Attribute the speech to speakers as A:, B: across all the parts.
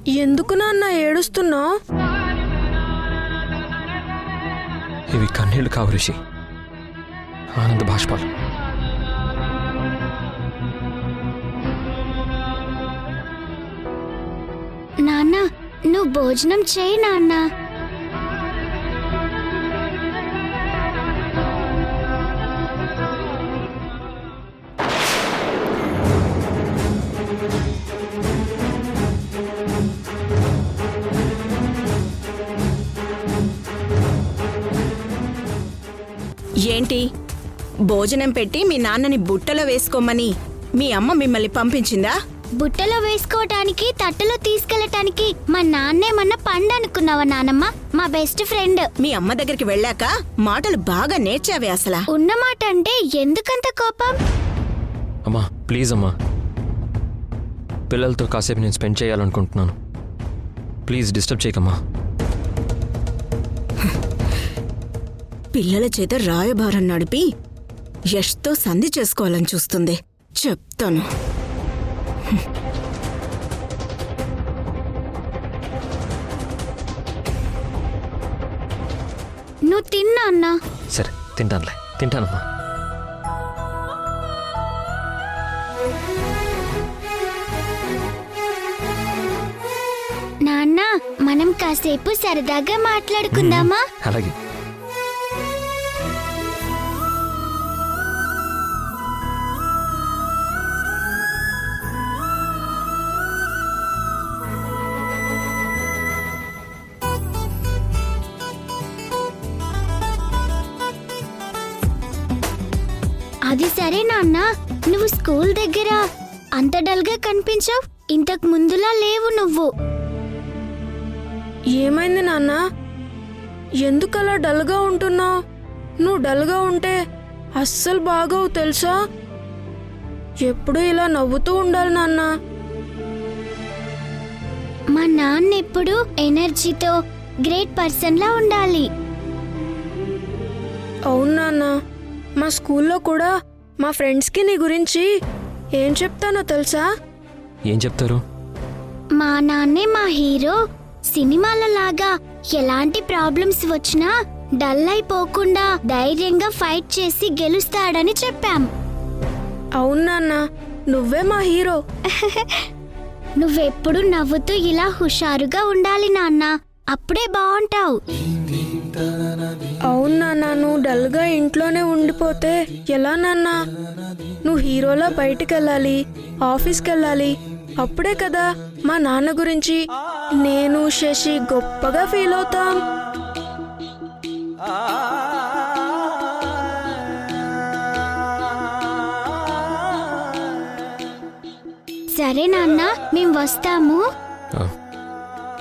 A: ఎందుకు నాన్న ఏడుస్తున్నావు?
B: ఇవి కన్నీళ్లు కావు రిషి, ఆనంద బాష్పాలు.
C: నాన్న, నువ్వు భోజనం చేయి నాన్న.
D: ఏంటి, భోజనం పెట్టి మీ నాన్నని బుట్టలో వేసుకోమని మీ అమ్మ మిమ్మల్ని పంపించిందా?
C: బుట్టలో వేసుకోవటానికి, తట్టలో తీసుకెళ్ళటానికి మా నాన్నేమన్నా పండు అనుకున్నావా నానమ్మ? మా బెస్ట్ ఫ్రెండ్.
D: మీ అమ్మ దగ్గరికి వెళ్ళాక మాటలు బాగా నేర్చావే అసలా.
C: ఉన్నమాట అంటే ఎందుకంత కోపం?
B: అమ్మా ప్లీజ్ అమ్మా, పిల్లలతో కాసేపు నేను స్పెండ్ చేయాలనుకుంటున్నాను. ప్లీజ్ డిస్టర్బ్ చేయకమ్మా.
D: పిల్లల చేత రాయబారం నడిపి యష్తో సంధి చేసుకోవాలని చూస్తుంది. చెప్తాను.
C: నువ్వు తిన్నా అన్నా.
B: సరే తింటానమ్మా.
C: నాన్న, మనం కాసేపు సరదాగా మాట్లాడుకుందామా?
B: అలాగే.
C: అది సరే నాన్న, నువ్వు స్కూల్ దగ్గర అంత డల్గా కనిపించావు. ఇంతకు ముందులా లేవు నువ్వు.
A: ఏమైంది నాన్న? ఎందుకలా డల్గా ఉంటున్నావు? నువ్వు డల్గా ఉంటే అస్సలు బాగోవు తెలుసా? ఎప్పుడూ ఇలా నవ్వుతూ ఉండాలి నాన్న.
C: మా నాన్న ఎప్పుడు ఎనర్జీతో గ్రేట్ పర్సన్లా ఉండాలి.
A: అవును నాన్న, మా స్కూల్లో కూడా మా ఫ్రెండ్స్కి నీ గురించి ఏం చెప్తానో తెలుసా?
B: ఏం చెప్తారు?
C: మా నాన్నే మా హీరో. సినిమాల లాగా ఎలాంటి ప్రాబ్లమ్స్ వచ్చినా డల్ అయిపోకుండా ధైర్యంగా ఫైట్ చేసి గెలుస్తాడని చెప్పాం.
A: అవును నాన్న, నువ్వే మా హీరో.
C: నువ్వెప్పుడు నవ్వుతూ ఇలా హుషారుగా ఉండాలి నాన్న, అప్పుడే బాగుంటావు.
A: అవును నాన్న, నువ్వు డల్గా ఇంట్లోనే ఉండిపోతే ఎలా నాన్న? నువ్వు హీరోలా బయటికి వెళ్ళాలి, ఆఫీస్కి వెళ్ళాలి. అప్పుడే కదా మా నాన్న గురించి నేను శశి గొప్పగా ఫీల్ అవుతాం.
C: సరే నాన్న, మేం వస్తాము.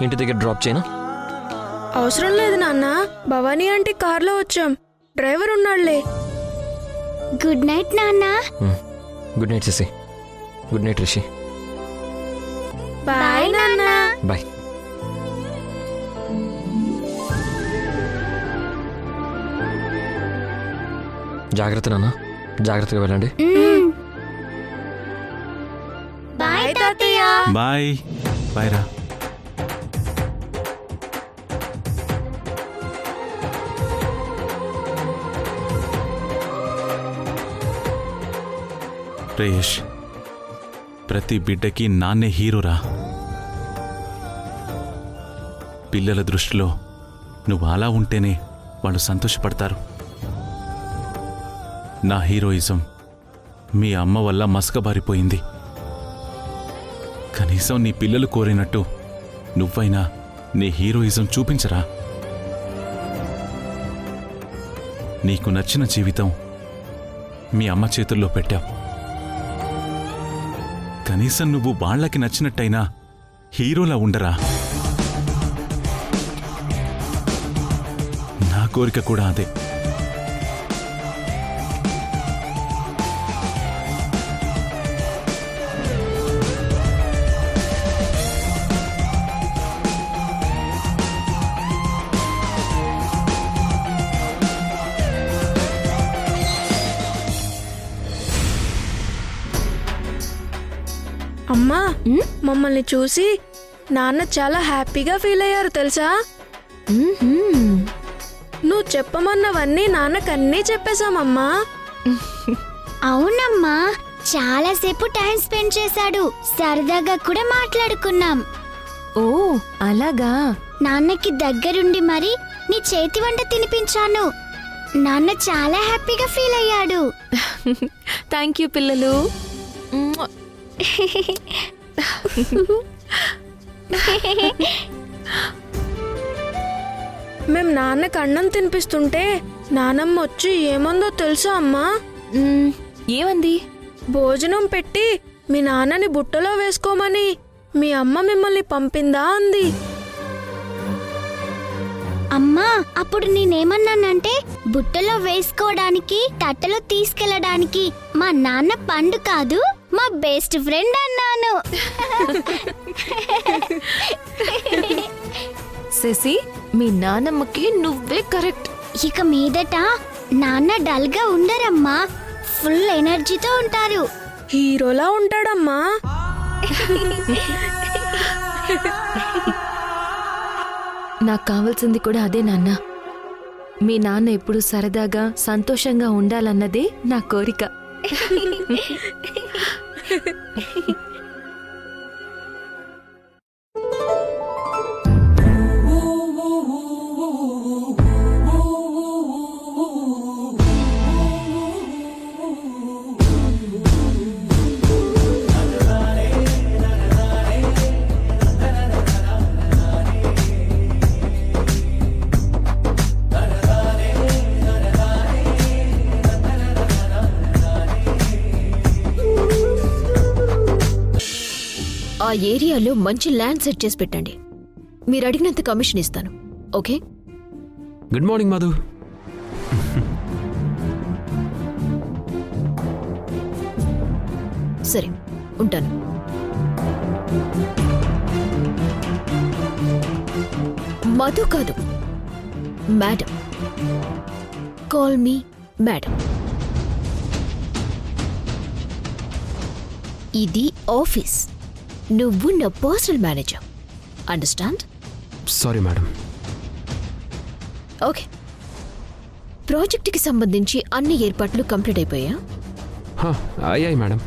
B: ఇంటి దగ్గర డ్రాప్ చేయనా?
A: అవసరం లేదు నాన్న, భవానీ ఆంటీ కార్లో వచ్చాం, డ్రైవర్ ఉన్నాడులే.
C: గుడ్ నైట్ నాన్న.
B: Good night Shashi. Good night Rishi.
A: Bye నాన్న.
B: బాయ్. జాగ్రత్త నాన్న, జాగ్రత్తగా వెళ్ళండి.
C: బాయ్ తాతయ్య.
E: బాయ్ బాయ్ రా. రేష్, ప్రతి బిడ్డకి నాన్నే హీరోరా. పిల్లల దృష్టిలో నువ్వు అలా ఉంటేనే వాళ్ళు సంతోషపడతారు. నా హీరోయిజం మీ అమ్మ వల్ల మసకబారిపోయింది. కనీసం నీ పిల్లలు కోరినట్టు నువ్వైనా నీ హీరోయిజం చూపించరా. నీకు నచ్చిన జీవితం మీ అమ్మ చేతుల్లో పెట్టావు. కనీసం నువ్వు వాళ్ళకి నచ్చినట్టయినా హీరోలా ఉండరా. నా కోరిక కూడా అదే.
A: అమ్మా, మమ్మల్ని చూసి నాన్న చాలా హ్యాపీగా ఫీల్ అయ్యారు తెలుసా. నువ్వు చెప్పమన్నవన్నీ నాన్నకన్నీ చెప్పేశామమ్మా.
C: అవునమ్మా, చాలాసేపు టైం స్పెండ్ చేశాడు. సరదాగా కూడా మాట్లాడుకున్నాం.
F: ఓ అలాగా.
C: నాన్నకి దగ్గరుండి మరి నీ చేతి వంట తినిపించాను. నాన్న చాలా హ్యాపీగా ఫీల్ అయ్యాడు.
F: థ్యాంక్ యూ పిల్లలు.
A: మేం నాన్నకు అన్నం తినిపిస్తుంటే నానమ్మ వచ్చి ఏమందో తెలుసా అమ్మా.
F: ఏమంది?
A: భోజనం పెట్టి మీ నాన్నని బుట్టలో వేసుకోమని మీ అమ్మ మిమ్మల్ని పంపిందా అంది.
C: అమ్మా, అప్పుడు నేనేమన్నానంటే బుట్టలో వేసుకోవడానికి, తట్టలో తీసుకెళ్ళడానికి మా నాన్న పండు కాదు, మా బెస్ట్ ఫ్రెండ్ అన్నాను.
F: శశి, మీ నానమ్మకి నువ్వే కరెక్ట్.
C: ఇక మీదట నాన్న డల్ గా ఉండరమ్మా, ఫుల్ ఎనర్జీతో ఉంటారు.
A: హీరోలా ఉంటాడమ్మా.
F: నాకు కావాల్సింది కూడా అదే నాన్న. మీ నాన్న ఎప్పుడు సరదాగా సంతోషంగా ఉండాలన్నదే నా కోరిక. ఆ ఏరియాలో మంచి ల్యాండ్ సెట్ చేసి పెట్టండి. మీరు అడిగినంత కమిషన్ ఇస్తాను. ఓకే?
B: Good morning Madhu.
F: సరే, ఉంటాను. మధు కాదు, మేడం. Call me madam. ఇది ఆఫీస్. నువ్వు నా personal manager. Understand?
B: Sorry madam.
F: Okay. ప్రాజెక్టుకి సంబంధించి అన్ని ఏర్పాట్లు కంప్లీట్ అయిపోయా?
B: అయ్యాయి మేడం.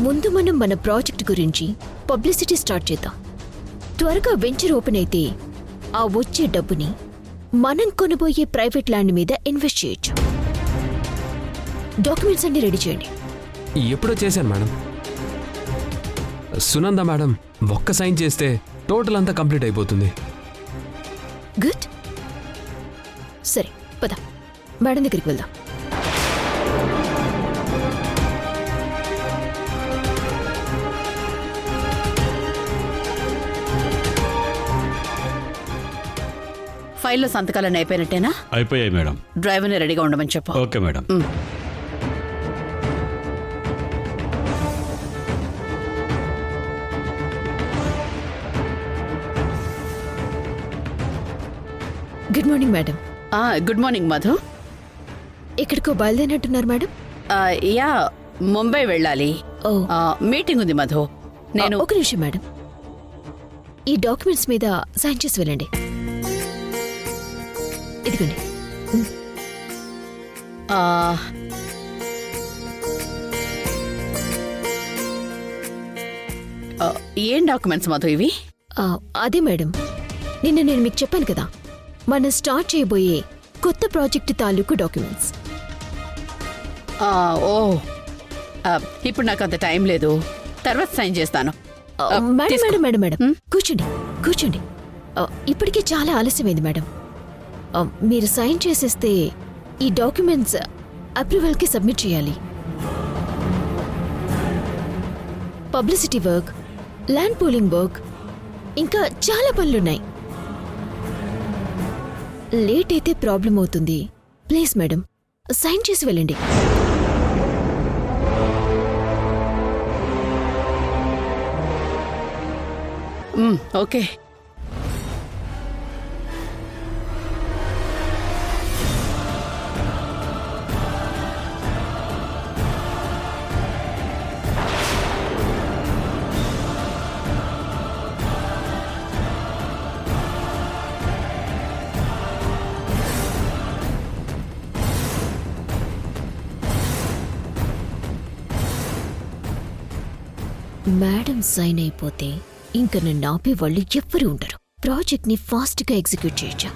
F: ముందు మనం మన ప్రాజెక్ట్ గురించి పబ్లిసిటీ స్టార్ట్ చేద్దాం. త్వరగా వెంచర్ ఓపెన్ అయితే ఆ వచ్చే డబ్బుని మనం కొనబోయే ప్రైవేట్ ల్యాండ్ మీద ఇన్వెస్ట్ చేయొచ్చు. డాక్యుమెంట్స్ అన్ని రెడీ చేయండి.
B: ఎప్పుడో చేశాను మేడం. సునంద మేడం ఒక్క సైన్ చేస్తే టోటల్ అంతా కంప్లీట్ అయిపోతుంది.
F: గుడ్. సరే, పద మేడం దగ్గరికి వెళ్దాం.
G: ఫైల్లో సంతకాలన్నీ అయిపోయినట్టేనా?
H: అయిపోయాయి మేడం.
G: డ్రైవర్ని రెడీగా ఉండమని చెప్పు.
H: Okay madam.
F: Good morning madam.
G: Good morning Madhu.
F: ఎక్కడికో బయలుదేరినట్టున్నారు మేడం?
G: యా, ముంబై వెళ్ళాలి.
F: ఓ,
G: మీటింగ్ ఉంది మధు. నేను
F: ఒక నిమిషం మేడం. ఈ డాక్యుమెంట్స్ మీద సైన్ చేసి వెళ్ళండి. ఇదిగోండి.
G: ఏం డాక్యుమెంట్స్ మధు ఇవి?
F: అదే మేడం, నిన్న నేను మీకు చెప్పాను కదా, మనం స్టార్ట్ చేయబోయే కొత్త ప్రాజెక్టు తాలూకు డాక్యుమెంట్స్.
G: ఓ, ఇప్పుడు నాకు అంత టైం లేదు, తర్వాత సైన్ చేస్తాను.
F: మేడం
G: తీసుకో.
F: మేడం మేడం మేడం కూర్చోండి, కూర్చోండి. ఇప్పటికే చాలా ఆలస్యమైంది మేడం. మీరు సైన్ చేసేస్తే ఈ డాక్యుమెంట్స్ అప్రూవల్కి సబ్మిట్ చేయాలి. Publicity work, land pooling work, ఇంకా చాలా పనులున్నాయి. లేట్ అయితే ప్రాబ్లం అవుతుంది. ప్లీజ్ మేడం, సైన్ చేసి వెళ్ళండి.
G: ఓకే.
F: మేడం సైన్ అయిపోతే ఇంక నన్ను ఆపే వాళ్ళు ఎవ్వరూ ఉండరు. ప్రాజెక్ట్ ని ఫాస్ట్ గా ఎగ్జిక్యూట్ చేయొచ్చా?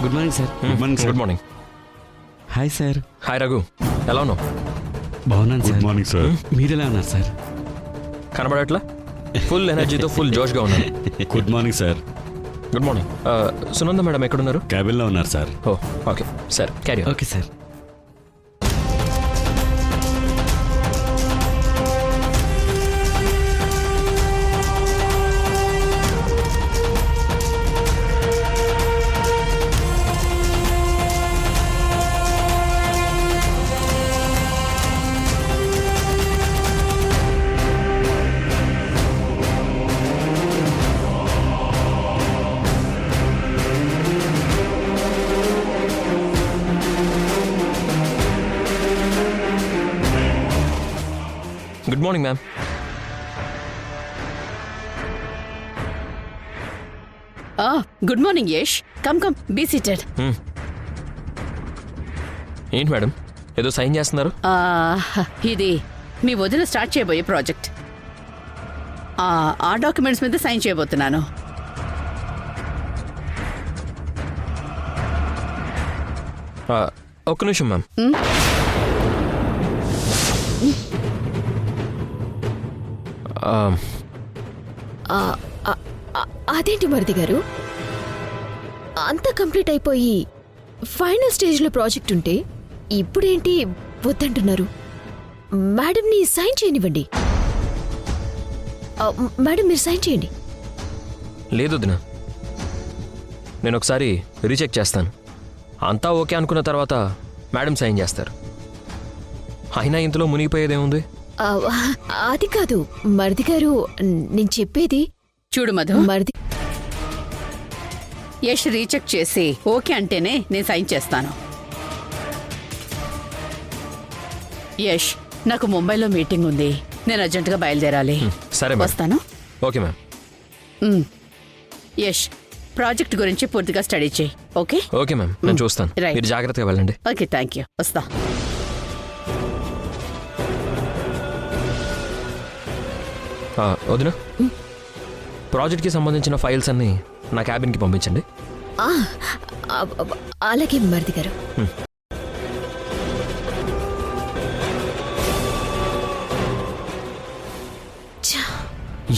H: Good morning sir.
B: Good morning.
H: Hi sir.
B: Hi Raghu, ఎలా ఉన్నావు?
H: బాగున్నాను సార్.
E: Good morning sir.
H: మీరు ఎలా ఉన్నారు సార్?
B: కనబడట్లా? ఫుల్ ఎనర్జీతో ఫుల్ జోష్గా ఉన్నాను.
H: Good morning sir.
B: Good morning. Sunanda madam ఎక్కడున్నారు?
H: క్యాబిన్లో ఉన్నారు sir.
B: Oh okay sir, carry.
H: Okay sir.
B: Good morning ma'am.
G: Good morning Yash. Come come, be seated.
B: ఏంటి మేడం ఏదో సైన్ చేస్తున్నారు?
G: ఇది మీ వదిన స్టార్ట్ చేయబోయే ప్రాజెక్ట్. ఆ డాక్యుమెంట్స్ మీద సైన్ చేయబోతున్నాను.
B: ఒక్క నిమిషం మ్యామ్.
F: అదేంటి మరిది గారు, అంతా కంప్లీట్ అయిపోయి ఫైనల్ స్టేజ్లో ప్రాజెక్ట్ ఉంటే ఇప్పుడేంటి వద్దంటున్నారు? మేడంని సైన్ చేయనివ్వండి. మేడం మీరు సైన్ చేయండి.
B: లేదు వదినా, నేను ఒకసారి రీచెక్ చేస్తాను. అంతా ఓకే అనుకున్న తర్వాత మేడం సైన్ చేస్తారు. అయినా ఇంతలో మునిగిపోయేదేముంది?
F: అది కాదు మరిది గారు, నేను చెప్పేది
G: చూడు మధు,
F: మరిది.
G: యష్ రీచెక్ చేసి ఓకే అంటేనే నేను సైన్ చేస్తాను. యష్, నాకు ముంబైలో మీటింగ్ ఉంది, నేను అర్జెంటుగా బయలుదేరాలి.
B: సరే మేడం.
G: వస్తాను.
B: Okay ma'am.
G: యష్, ప్రాజెక్ట్ గురించి పూర్తిగా స్టడీ చేయి. ఓకే?
B: ఓకే మ్యామ్, నేను చూస్తాను.
G: రైట్.
B: మీరు జాగ్రత్తగా వెళ్ళండి.
G: Okay, thank you. వస్తా.
B: వదినా, ప్రాజెక్ట్కి సంబంధించిన ఫైల్స్ అన్నీ నా క్యాబిన్కి పంపించండి.
F: అలాగే మరిది గారు.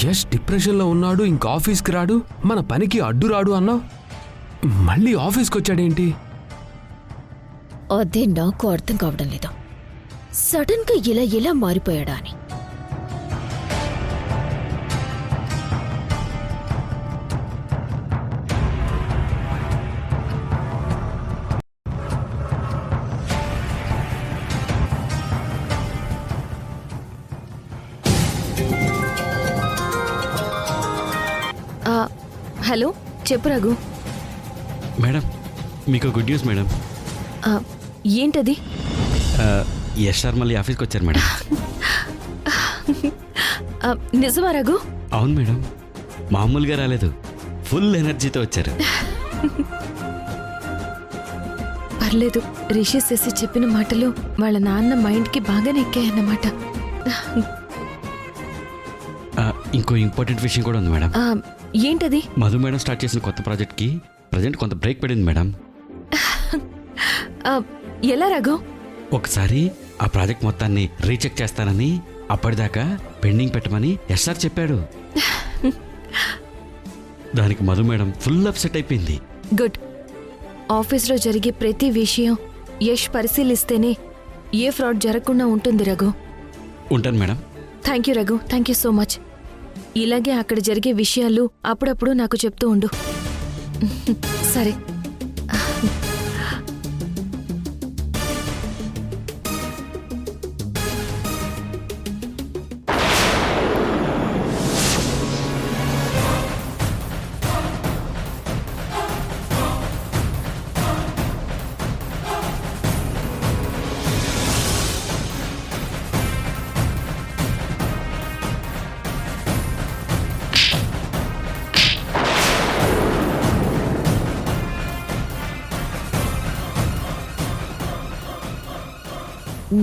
I: యష్ డిప్రెషన్లో ఉన్నాడు, ఇంకా ఆఫీస్కి రాడు, మన పనికి అడ్డు రాడు అన్నావు, మళ్ళీ ఆఫీస్కి వచ్చాడేంటి?
F: అదే నాకు అర్థం కావడం లేదు. సడన్ గా ఇలా ఎలా మారిపోయాడా అని. హలో, చెప్పు రఘు.
H: మేడం, మీకు గుడ్ న్యూస్ మేడం.
F: ఏంటది?
H: యష్ సార్ మళ్ళీ ఆఫీస్కి వచ్చారు మేడం.
F: నిజమా రఘు?
H: అవును మేడం, మామూలుగా రాలేదు, ఫుల్ ఎనర్జీతో వచ్చారు.
J: పర్లేదు, రిషి శశి చెప్పిన మాటలు వాళ్ళ నాన్న మైండ్కి బాగానే ఎక్కాయన్నమాట.
H: ఇంకో ఇంపార్టెంట్ విషయం కూడా ఉంది మేడం.
J: ఏంటది?
H: మధు మేడం స్టార్ట్ చేసిన కొత్త ప్రాజెక్ట్కి ప్రజెంట్ కొంత బ్రేక్ పడింది మేడం.
J: ఎలా రఘు?
H: ఒకసారి ఆ ప్రాజెక్ట్ మొత్తాన్ని రీచెక్ చేస్తానని, అప్పటిదాకా పెండింగ్ పెట్టమని యష్ సార్ చెప్పాడు. దానికి మధు మేడం ఫుల్ అప్సెట్ అయిపోయింది.
J: గుడ్. ఆఫీస్లో జరిగే ప్రతి విషయం యష్ పరిశీలిస్తేనే ఏ ఫ్రాడ్ జరగకుండా ఉంటుంది రఘు.
H: ఉంటాను madam.
J: Thank you Raghu, thank you so much. ఇలాగే అక్కడ జరిగే విషయాలు అప్పుడప్పుడు నాకు చెప్తూ ఉండు. సరే.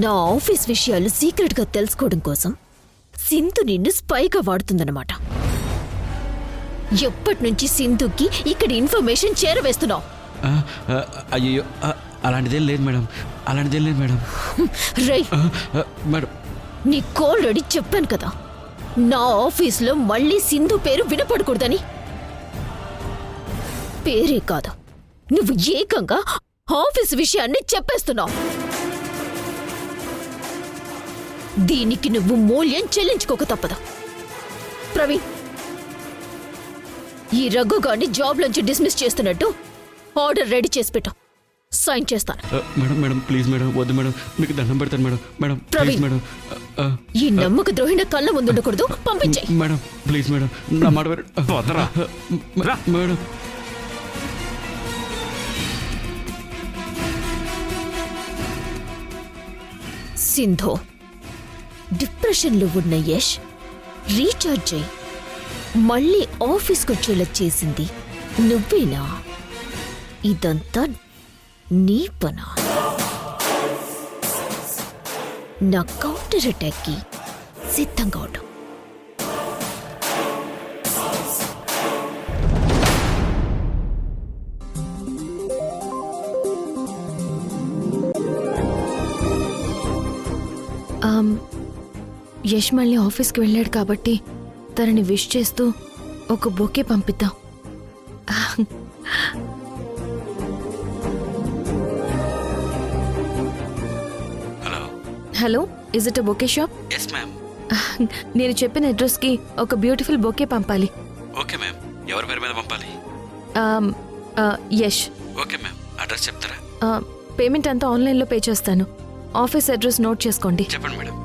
F: నా ఆఫీస్ విషయాలు సీక్రెట్గా తెలుసుకోవడం కోసం సింధు నిన్ను స్పైగా వాడుతుందన్నమాట. ఎప్పటి నుంచి సింధుకి ఇక్కడ ఇన్ఫర్మేషన్ చేరవేస్తున్నావు?
H: అయ్యో అలాంటిదేం లేదు మేడం, అలాంటిదేం లేదు మేడం.
F: రై
H: మేడం,
F: నీకు ఆల్రెడీ చెప్పాను కదా, నా ఆఫీస్లో మళ్ళీ సింధు పేరు వినపడకూడదని. పేరే కాదు, నువ్వు ఏకంగా ఆఫీస్ విషయాన్ని చెప్పేస్తున్నావు. దీనికి నువ్వు మూల్యం చెల్లించుకోక తప్పదు. ప్రవీణ్, ఈ రఘుగాన్ని జాబ్ నుంచి డిస్మిస్ చేస్తున్నట్టు ఆర్డర్ రెడీ చేసి పెట్టు, సైన్ చేస్తాను.
H: మేడం మేడం ప్లీజ్ మేడం, వద్దు మేడం, మీకు దండం పెడతాను madam. Madam please
F: Praveen,
H: madam.
F: ఈ నమ్మక ద్రోహిణ కళ్ళ ముందు ఉండకూడదు, పంపించే.
H: మేడం ప్లీజ్ మేడం, నా మాట మేడం.
F: సింధు, డిప్రెషన్లో ఉన్న యష్ రీఛార్జ్ అయ్యి మళ్ళీ ఆఫీస్కి వచ్చేలా చేసింది నువ్వేనా? ఇదంతా నీ పనా? నా కౌంటర్ అటాక్కి సిద్ధంగా ఉండు.
J: యష్ మళ్ళీ ఆఫీస్కి వెళ్ళాడు కాబట్టి తనని విష్ చేస్తూ ఒక బొకే పంపిద్దాం.
H: Hello
J: hello, is it a bouquet shop?
H: Yes ma'am.
J: నేను చెప్పిన అడ్రస్కి ఒక బ్యూటిఫుల్ బొకే పంపాలి.
H: Okay ma'am. ఎవరి పేరు మీద పంపాలి?
J: యష్.
H: ఓకే మ్యామ్, అడ్రస్ చెప్తారా?
J: పేమెంట్ అంతా ఆన్లైన్లో పే చేస్తాను. ఆఫీస్ అడ్రస్ నోట్ చేసుకోండి.
H: చెప్పండి మేడం.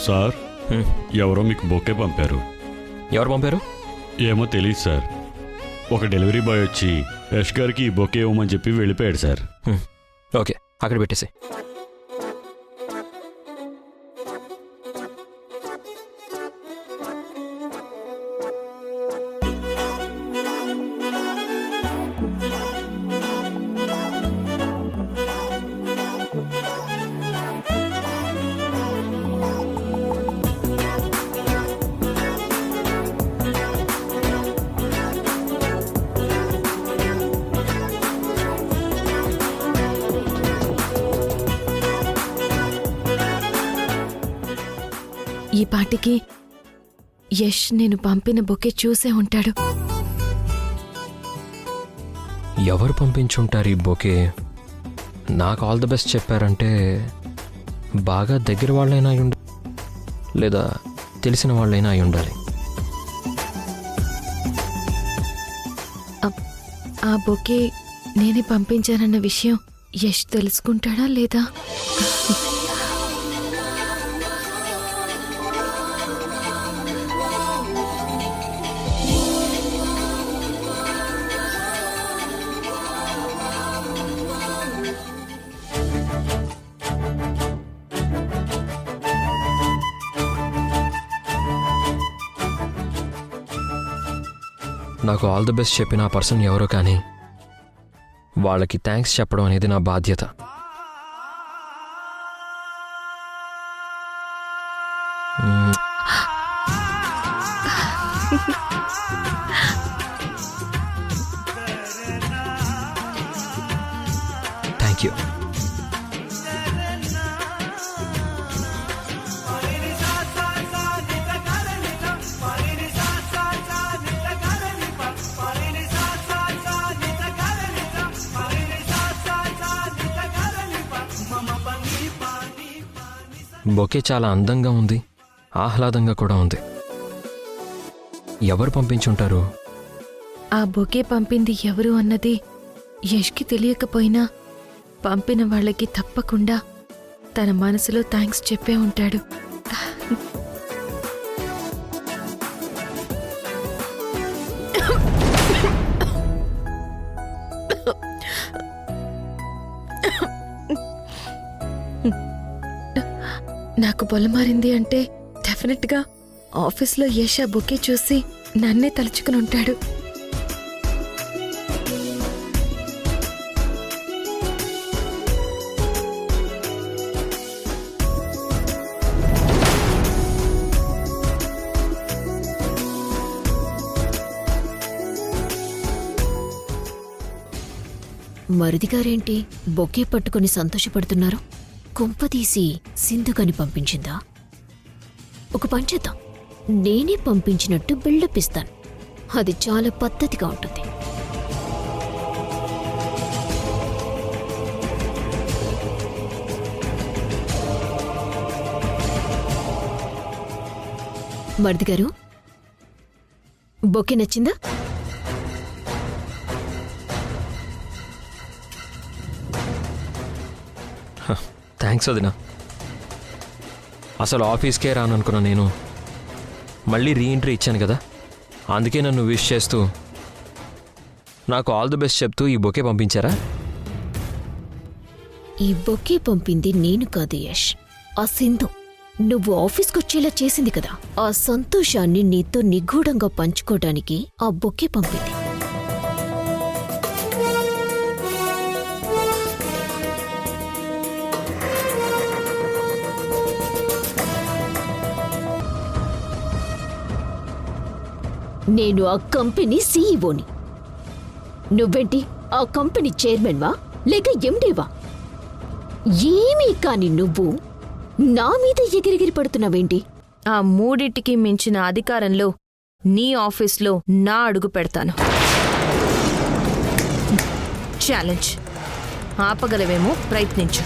K: సార్, ఎవరో మీకు బొకే పంపారు.
B: ఎవరు పంపారు?
K: ఏమో తెలియదు సార్. ఒక డెలివరీ బాయ్ వచ్చి యష్ గారికి ఈ బొకే ఇవ్వమని చెప్పి వెళ్ళిపోయాడు సార్.
B: ఓకే, అక్కడ పెట్టేసి.
J: ఈ పాటికి యష్ నేను పంపిన బొకే చూసే ఉంటాడు.
B: ఎవరు పంపించుంటారు ఈ బొకే? నాకు ఆల్ ది బెస్ట్ చెప్పారంటే బాగా దగ్గర వాళ్ళైనా అయి ఉండాలి, లేదా తెలిసిన వాళ్ళైనా అయి ఉండాలి.
J: ఆ బొకే నేనే పంపించానన్న విషయం యష్ తెలుసుకుంటాడా లేదా?
B: నాకు ఆల్ ది బెస్ట్ చెప్పిన ఆ పర్సన్ ఎవరో కానీ వాళ్ళకి థ్యాంక్స్ చెప్పడం అనేది నా బాధ్యత. Thank you. బొకే చాలా అందంగా ఉంది, ఆహ్లాదంగా కూడా ఉంది. ఎవరు పంపించుంటారు?
J: ఆ బొకే పంపింది ఎవరు అన్నది యష్కి తెలియకపోయినా పంపిన వాళ్ళకి తప్పకుండా తన మనసులో థ్యాంక్స్ చెప్పే ఉంటాడు. నాకు పొలమారింది అంటే డెఫినెట్గా ఆఫీస్లో యష్ ఆ బొకే చూసి నన్నే తలుచుకుని ఉంటాడు.
F: మరిదిగారేంటి బొకే పట్టుకుని సంతోషపడుతున్నారు? కొంపదీసి సింధుకని పంపించిందా? ఒక పని చేద్దాం, నేనే పంపించినట్టు బిల్డప్ ఇస్తాను. అది చాలా పద్ధతిగా ఉంటుంది. మరిదిగారు, బొకే నచ్చిందా?
B: థ్యాంక్స్ వదినా. అసలు ఆఫీస్కే రాననుకున్నా నేను. మళ్ళీ రీఎంట్రీ ఇచ్చాను కదా, అందుకే నన్ను విష్ చేస్తూ నాకు ఆల్ ది బెస్ట్ చెప్తూ ఈ బొకే పంపించారా?
F: ఈ బొకే పంపింది నేను కాదు యష్, ఆ సింధు. నువ్వు ఆఫీస్కొచ్చేలా చేసింది కదా, ఆ సంతోషాన్ని నీతో నిగూఢంగా పంచుకోవడానికి ఆ బొకే పంపింది. నేను ఆ కంపెనీ సీఈఓని. నువ్వేంటి ఆ కంపెనీ చైర్మన్వా లేక ఎండీవా? ఏమీ కాని నువ్వు నా మీద ఎగిరిగిరి పడుతున్నావేంటి?
J: ఆ మూడింటికి మించిన అధికారంలో నీ ఆఫీస్లో నా అడుగు పెడతాను. ఛాలెంజ్. ఆపగలవేమో, ప్రయత్నించు.